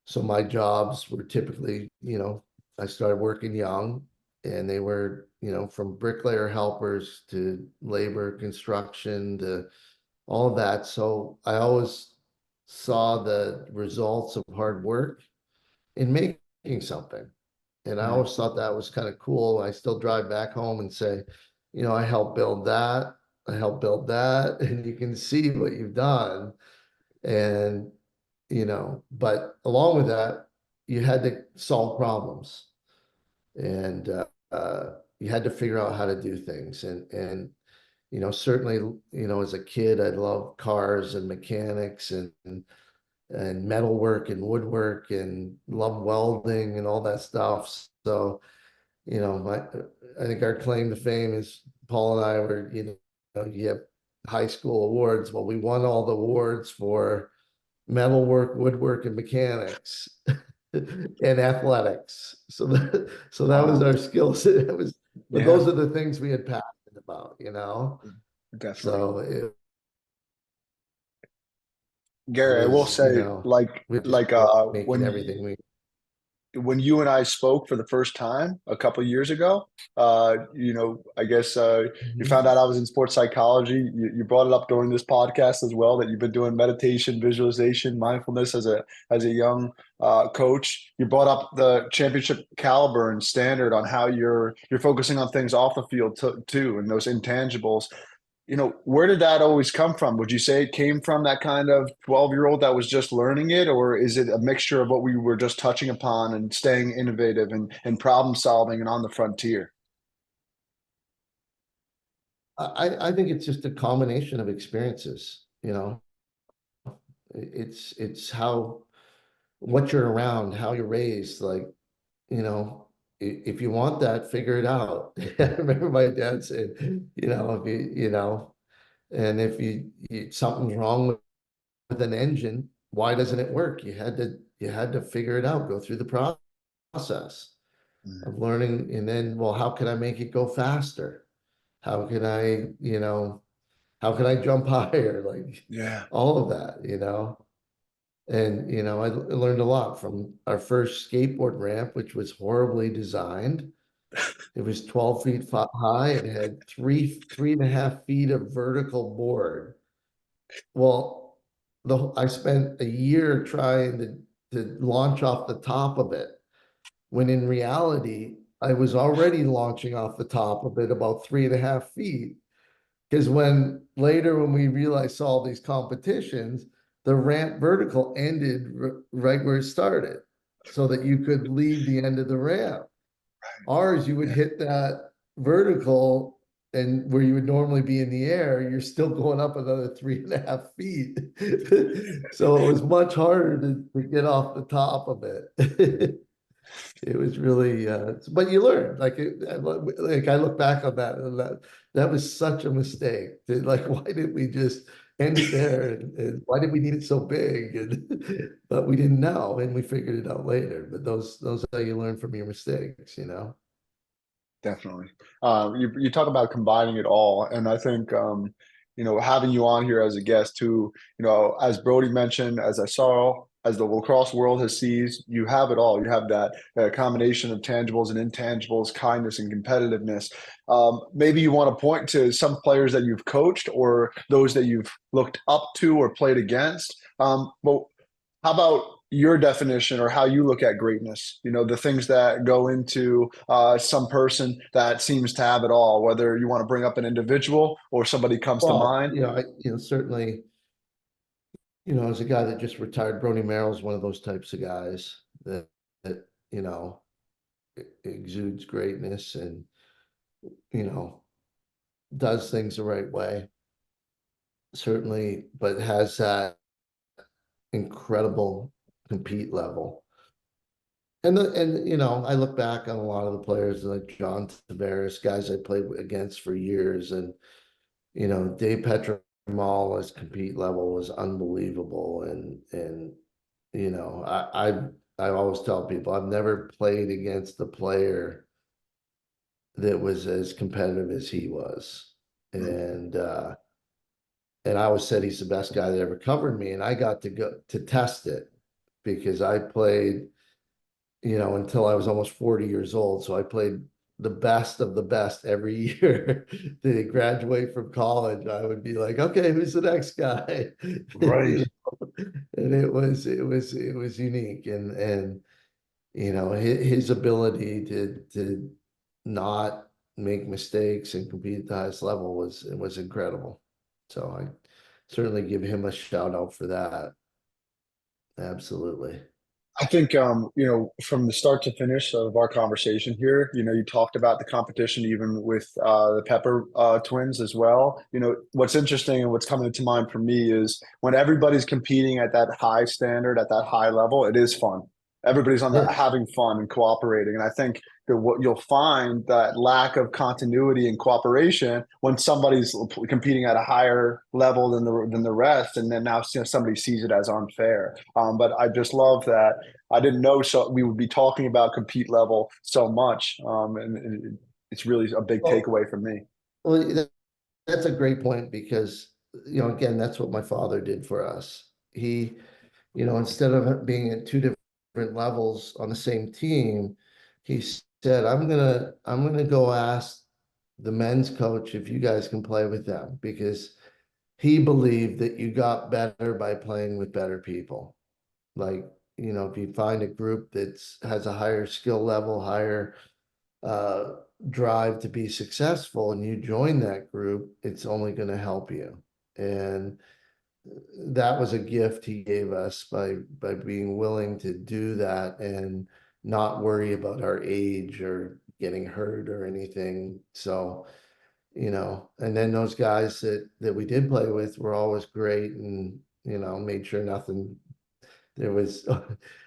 So my jobs were typically, I started working young, and they were, from bricklayer helpers to labor construction to all of that. So I always saw the results of hard work in making something. And I Mm. always thought that was kind of cool. I still drive back home and say, I helped build that. I helped build that. And you can see what you've done. And, but along with that, you had to solve problems, and you had to figure out how to do things. Certainly, as a kid, I loved cars and mechanics and metalwork and woodwork and love welding and all that stuff. So, I think our claim to fame is Paul and I were, you have high school awards. Well, we won all the awards for metalwork, woodwork, and mechanics and athletics. So that was Wow. our skill set. But Yeah, those are the things we had passionate about. definitely. So it Gary, I will was, say, we just enjoyed making when everything we. you and I spoke for the first time a couple of years ago, I guess you Mhm. found out I was in sports psychology. You brought it up during this podcast as well that you've been doing meditation, visualization, mindfulness as a young coach. You brought up the championship caliber and standard on how you're focusing on things off the field too, and those intangibles. Where did that always come from? Would you say it came from that kind of 12-year-old that was just learning it, or is it a mixture of what we were just touching upon and staying innovative and problem solving and on the frontier? I think it's just a combination of experiences. It's how what you're around, how you're raised, you know, if you want that, figure it out. I remember my dad said, if and if something's wrong with an engine, why doesn't it work? You had to figure it out, go through the process Mm. of learning, and then, well, how can I make it go faster? How can I jump higher? Like Yeah. all of that. And I learned a lot from our first skateboard ramp, which was horribly designed. It was 12 feet high. It had 3.5 feet of vertical board. Well, I spent a year trying to launch off the top of it, when in reality, I was already launching off the top of it about 3.5 feet. Because when we realized all these competitions, the ramp vertical ended right where it started, so that you could leave the end of the ramp. Ours, you would Yeah. hit that vertical, and where you would normally be in the air, you're still going up another 3.5 feet. So it was much harder to get off the top of it. It was really, but you learn. Like I look back on that, and that was such a mistake. Like, why did we just end it there? And why did we need it so big? But we didn't know, and we figured it out later. But those are how you learn from your mistakes. Definitely. You talk about combining it all, and I think having you on here as a guest who, as Brody mentioned, as I saw, as the lacrosse world has seized, you have it all. You have that combination of tangibles and intangibles, kindness and competitiveness. Maybe you want to point to some players that you've coached or those that you've looked up to or played against. But how about your definition or how you look at greatness? The things that go into some person that seems to have it all, whether you want to bring up an individual or somebody comes to Well, mind. certainly, as a guy that just retired, Brony Merrill's one of those types of guys that you know exudes greatness, and you know does things the right way, certainly, but has that incredible compete level. And I look back on a lot of the players like John Tavares, guys I played against for years, and Dave Petramala's compete level was unbelievable. And I always tell people I've never played against a player that was as competitive as he was. Mm. And I always said he's the best guy that ever covered me. And I got to go to test it, because I played, until I was almost 40 years old. So I played the best of the best every year. To graduate from college, I would be like, okay, who's the next guy? Right. And it was unique. And his ability to not make mistakes and compete at the highest level was incredible. So I certainly give him a shout out for that. Absolutely. I think, from the start to finish of our conversation here, you talked about the competition even with the Pepper twins as well. What's interesting and what's coming to mind for me is when everybody's competing at that high standard, at that high level, it is fun. Everybody's on that Yes. having fun and cooperating. And I think what you'll find that lack of continuity and cooperation when somebody's competing at a higher level than the rest, and then now somebody sees it as unfair. But I just love that I didn't know so we would be talking about compete level so much, and it's really a big Well, takeaway for me. well, that's a great point because, again, that's what my father did for us. He, instead of being at two different levels on the same team, he said, I'm gonna go ask the men's coach if you guys can play with them because he believed that you got better by playing with better people. Like, if you find a group that's has a higher skill level, higher uh, drive to be successful and you join that group, it's only going to help you. And that was a gift he gave us by being willing to do that and not worry about our age or getting hurt or anything. So, and then those guys that we did play with were always great and, made sure nothing there was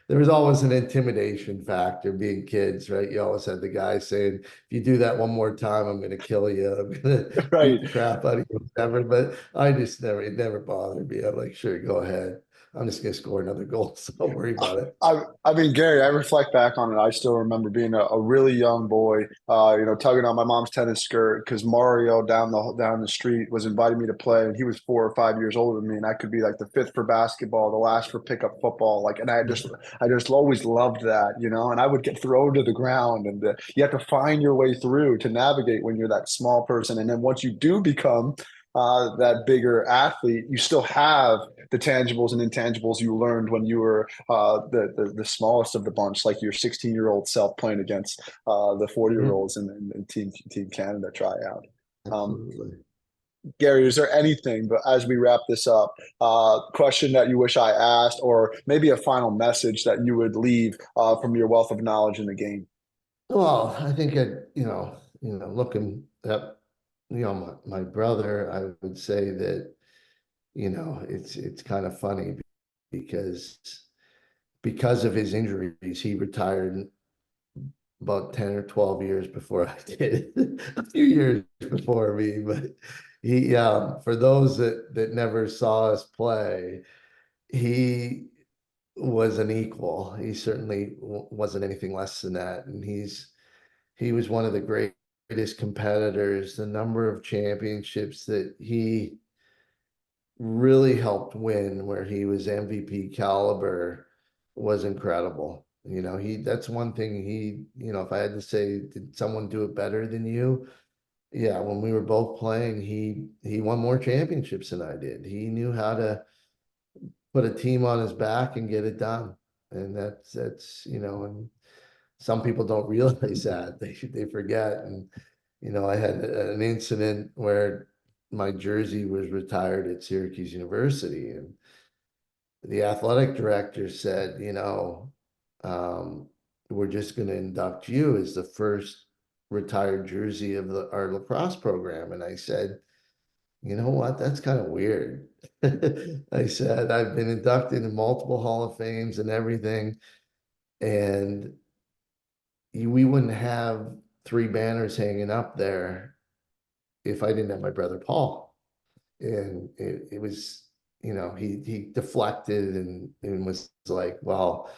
there was always an intimidation factor being kids, right? You always had the guy saying, if you do that one more time, I'm gonna kill you, I'm gonna Right. beat the crap out of you, whatever. But I just never it never bothered me. I'm like, sure, go ahead. I'm just gonna score another goal, so don't worry about it. I mean, Gary, I reflect back on it. I still remember being a really young boy, tugging on my mom's tennis skirt because Mario down the street was inviting me to play, and he was 4 or 5 years older than me, and I could be like the fifth for basketball, the last for pickup football, like, and I just always loved that, and I would get thrown to the ground, and you have to find your way through to navigate when you're that small person, and then once you do become that bigger athlete, you still have the tangibles and intangibles you learned when you were the smallest of the bunch, like your 16-year-old self playing against the 40-year-olds in Team Canada tryout. Um, Absolutely. Gary, is there anything, but as we wrap this up, question that you wish I asked, or maybe a final message that you would leave from your wealth of knowledge in the game? Well, I think looking at my brother, I would say that it's kind of funny because of his injuries, he retired about 10 or 12 years before I did, a few years before me. But for those that never saw us play, he was an equal. He certainly wasn't anything less than that. And he was one of the greatest competitors. The number of championships that he really helped win where he was MVP caliber was incredible. That's one thing if I had to say, did someone do it better than you? Yeah, when we were both playing, he won more championships than I did. He knew how to put a team on his back and get it done. And and some people don't realize that. They forget. And I had an incident where my jersey was retired at Syracuse University, and the athletic director said, we're just going to induct you as the first retired jersey of our lacrosse program. And I said, you know what? That's kind of weird. I said, I've been inducted in multiple Hall of Fames and everything, and we wouldn't have three banners hanging up there if I didn't have my brother Paul. And it was, he deflected and was like, well,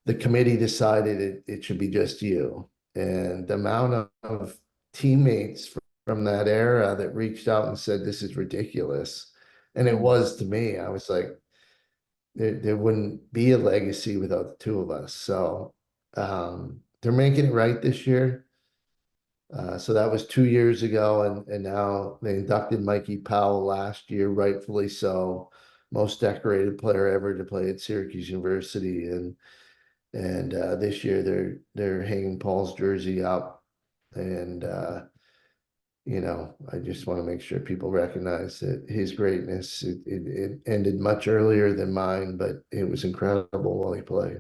the committee decided it should be just you. And the amount of teammates from that era that reached out and said, this is ridiculous. And it was to me. I was like, there wouldn't be a legacy without the two of us. So they're making it right this year. So that was 2 years ago, and now they inducted Mikey Powell last year, rightfully so, most decorated player ever to play at Syracuse University, and this year they're hanging Paul's jersey up, and I just want to make sure people recognize that his greatness it ended much earlier than mine, but it was incredible while he played.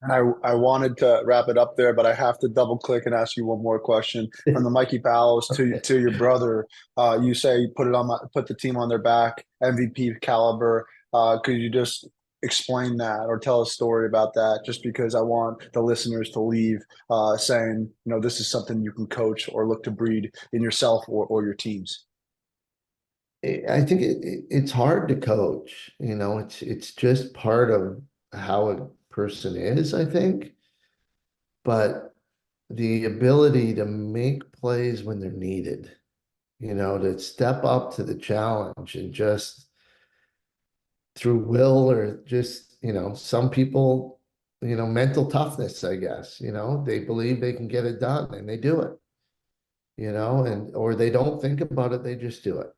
And I wanted to wrap it up there, but I have to double click and ask you one more question. From the Mikey Powells to your brother, you say put the team on their back, MVP caliber. Could you just explain that or tell a story about that, just because I want the listeners to leave saying, this is something you can coach or look to breed in yourself or your teams. I think it's hard to coach, it's just part of how a person is, I think. But the ability to make plays when they're needed, to step up to the challenge and just through will or just, some people, mental toughness, I guess, they believe they can get it done and they do it, and or they don't think about it, they just do it.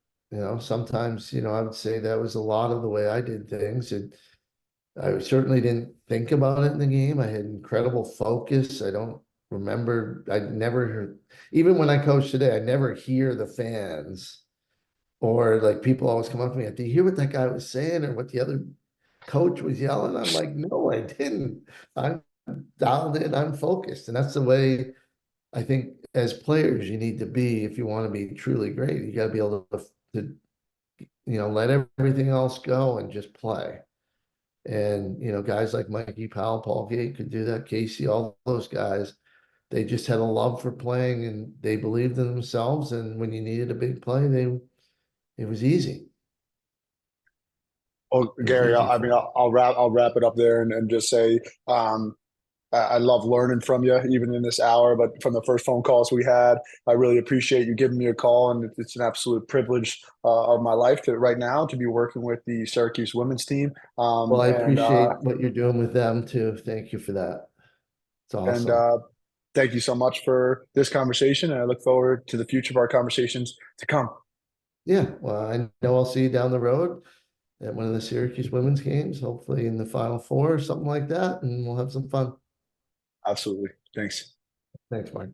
Sometimes, I would say that was a lot of the way I did things. And I certainly didn't think about it in the game. I had incredible focus. I don't remember, I never heard, even when I coach today, I never hear the fans or like people always come up to me, do you hear what that guy was saying or what the other coach was yelling? I'm like, no, I didn't. I'm dialed in, I'm focused. And that's the way I think as players you need to be if you want to be truly great. You got to be able to let everything else go and just play. And, guys like Mikey Powell, Paul Gait could do that. Casey, all those guys, they just had a love for playing and they believed in themselves. And when you needed a big play, it was easy. Well, It was Gary, easy I for mean, them. I'll wrap it up there and just say, I love learning from you, even in this hour. But from the first phone calls we had, I really appreciate you giving me a call, and it's an absolute privilege of my life to right now to be working with the Syracuse women's team. Well, I And appreciate what you're doing with them too. Thank you for that. It's and awesome. thank you so much for this conversation, and I look forward to the future of our conversations to come. Yeah. Well, I know I'll see you down the road at one of the Syracuse women's games, hopefully in the Final Four or something like that, and we'll have some fun. Absolutely. Thanks. Thanks, Mark.